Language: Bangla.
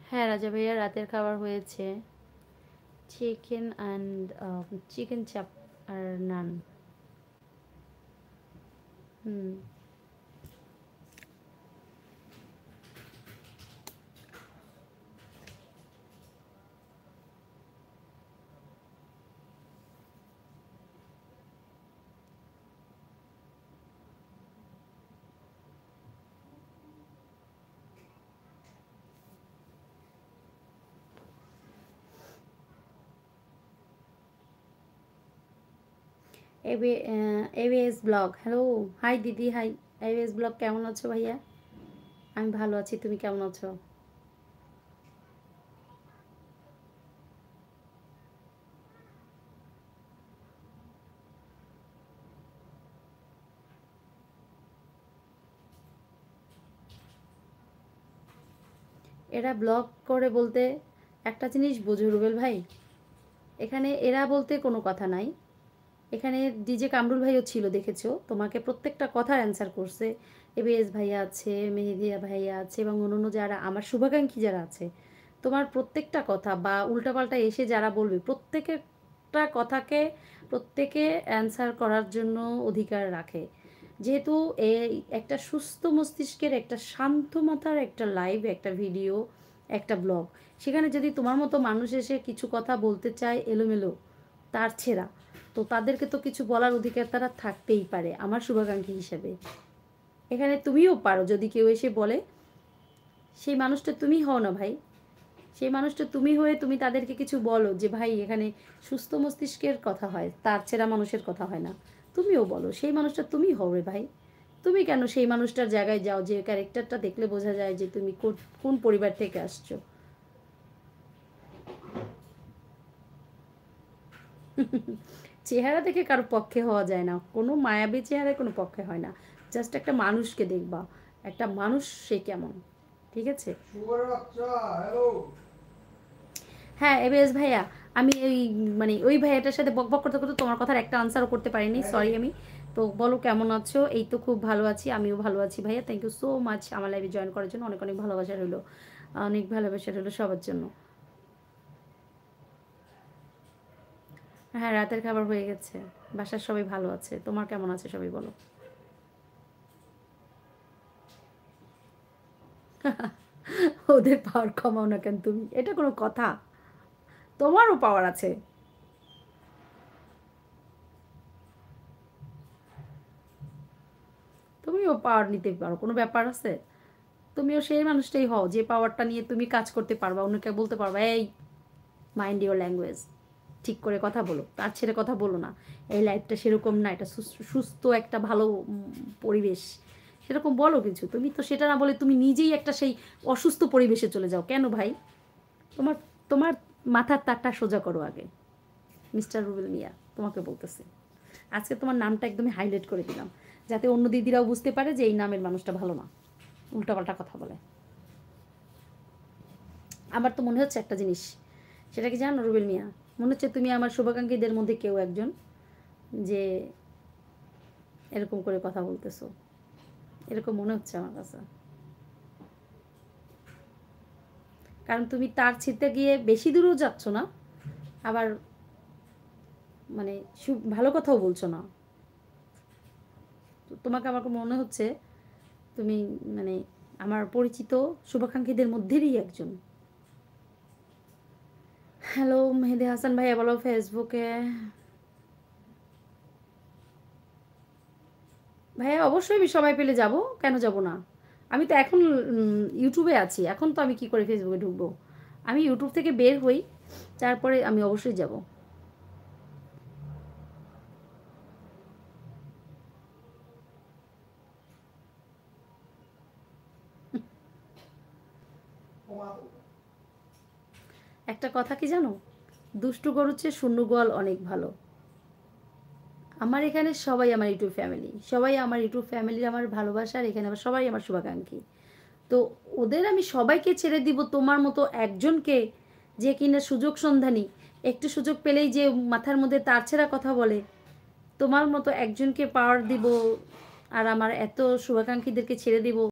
হ্যাঁ রাজা ভাইয়া, রাতের খাবার হয়েছে চিকেন অ্যান্ড চিকেন চাপ আর নান। হুম। ABS blog, hello. হাই দিদি, হাই। এবিএস ব্লগ কেমন আছো ভাইয়া? আমি ভালো আছি, তুমি কেমন আছো? এরা ব্লগ করে বলতে একটা জিনিস বোঝো রুবেল ভাই, এখানে এরা বলতে কোনো কথা নাই। এখানে ডিজে কামরুল ভাইও ছিল, দেখেছো, তোমাকে প্রত্যেকটা কথার অ্যান্সার করছে। এবিএস ভাইয়া আছে, মেহেদিয়া ভাইয়া আছে, এবং অন্য যারা আমার শুভাকাঙ্ক্ষী যারা আছে, তোমার প্রত্যেকটা কথা বা উল্টাপাল্টা এসে যারা বলবে প্রত্যেকটা কথাকে প্রত্যেকে অ্যান্সার করার জন্য অধিকার রাখে। যেহেতু এই একটা সুস্থ মস্তিষ্কের, একটা শান্ত মাথার একটা লাইভ, একটা ভিডিও, একটা ব্লগ, সেখানে যদি তোমার মতো মানুষ এসে কিছু কথা বলতে চায় এলোমেলো, তার ছেঁড়া, তো তাদেরকে তো কিছু বলার অধিকার তারা থাকতেই পারে আমার শুভাকাঙ্ক্ষী হিসেবে। এখানে তুমিও পারো, যদি কেউ এসে বলে, সেই মানুষটা তুমি হও না ভাই, সেই মানুষটা তুমি হয়ে তুমি তাদেরকে কিছু বলো যে ভাই এখানে সুস্থ মস্তিষ্কের কথা হয়, তার ছেঁড়া মানুষের কথা হয় না। তুমিও বলো, সেই মানুষটা তুমি হও রে ভাই। তুমি কেন সেই মানুষটার জায়গায় যাও যে ক্যারেক্টারটা দেখলে বোঝা যায় যে তুমি কোন পরিবার থেকে আসছো। চেহারা দেখে কারো পক্ষে হওয়া যায় না, কোনো মায়াবী চেহারায় কোনো পক্ষে হয় না। জাস্ট একটা মানুষকে দেখবা, একটা মানুষ সে কেমন, ঠিক আছে। হ্যাঁ এবিএস ভাইয়া, আমি ওই মানে ওই ভাইয়াটার সাথে বক বক করতে করতে তোমার কথার একটা আনসারও করতে পারিনি, সরি আমি। তো বলো কেমন আছো? এই তো খুব ভালো আছি, আমিও ভালো আছি ভাইয়া, থ্যাংক ইউ সো মাচ আমার লাইভে জয়েন করার জন্য। অনেক অনেক ভালোবাসা রইলো, অনেক ভালোবাসা রইলো সবার জন্য। হ্যাঁ রাতের খাবার হয়ে গেছে, বাসার সবাই ভালো আছে, তোমার কেমন আছে সবাই বলো। ওদের পাওয়ার কমাও না কেন তুমি, এটা কোনো কথা? তোমারও পাওয়ার আছে। তুমিও পাওয়ার নিতে পারো, কোনো ব্যাপার আছে? তুমিও সেই মানুষটাই হও যে পাওয়ারটা নিয়ে তুমি কাজ করতে পারবা, অন্যকে বলতে পারবা এই মাইন্ড ইওর ল্যাঙ্গুয়েজ, ঠিক করে কথা বলো, তার ছেড়ে কথা বলো না। এই লাইফটা সেরকম না, এটা সুস্থ একটা ভালো পরিবেশ, সেরকম বলো কিছু। তুমি তো সেটা না বলে তুমি নিজেই একটা সেই অসুস্থ পরিবেশে চলে যাও কেন ভাই? তোমার তোমার মাথার তারটা সোজা করো আগে, মিস্টার রুবেল মিয়া, তোমাকে বলতেছি। আজকে তোমার নামটা একদমই হাইলাইট করে দিলাম, যাতে অন্য দিদিরাও বুঝতে পারে যে এই নামের মানুষটা ভালো না, উল্টাপাল্টা কথা বলে। আমার তো মনে হচ্ছে একটা জিনিস, সেটা কি জানো রুবেল মিয়া? মনে হচ্ছে তুমি আমার শুভাকাঙ্ক্ষীদের মধ্যে কেউ একজন, যে এরকম করে কথা বলতেছো, এরকম মনে হচ্ছে আমার কাছে। কারণ তুমি তার ছিটতে গিয়ে বেশি দূরেও যাচ্ছ না, আবার মানে ভালো কথাও বলছো না। তো তোমাকে আমার মনে হচ্ছে তুমি মানে আমার পরিচিত শুভাকাঙ্ক্ষীদের মধ্যেরই একজন। হ্যালো মেহেদি হাসান ভাইয়া, বলো ফেসবুকে। ভাইয়া অবশ্যই আমি সময় পেলে যাব, কেন যাব না? আমি তো এখন ইউটিউবে আছি, এখন তো আমি কি করে ফেসবুকে ঢুকবো? আমি ইউটিউব থেকে বের হই, তারপরে আমি অবশ্যই যাব। একটা কথা কি জানো, দুষ্টু গরুর চেয়ে শূন্য গোয়াল অনেক ভালো। আমার এখানে সবাই আমার ইউটিউব ফ্যামিলি, সবাই আমার ইউটিউব ফ্যামিলির আমার ভালোবাসার, এখানে আবার সবাই আমার শুভাকাঙ্ক্ষী। তো ওদের আমি সবাইকে ছেড়ে দিব তোমার মতো একজনকে, যে কিনা সুযোগ সন্ধানী, একটু সুযোগ পেলেই যে মাথার মধ্যে তার ছেঁড়া কথা বলে, তোমার মতো একজনকে পাওয়ার দিব আর আমার এত শুভাকাঙ্ক্ষীদেরকে ছেড়ে দিব?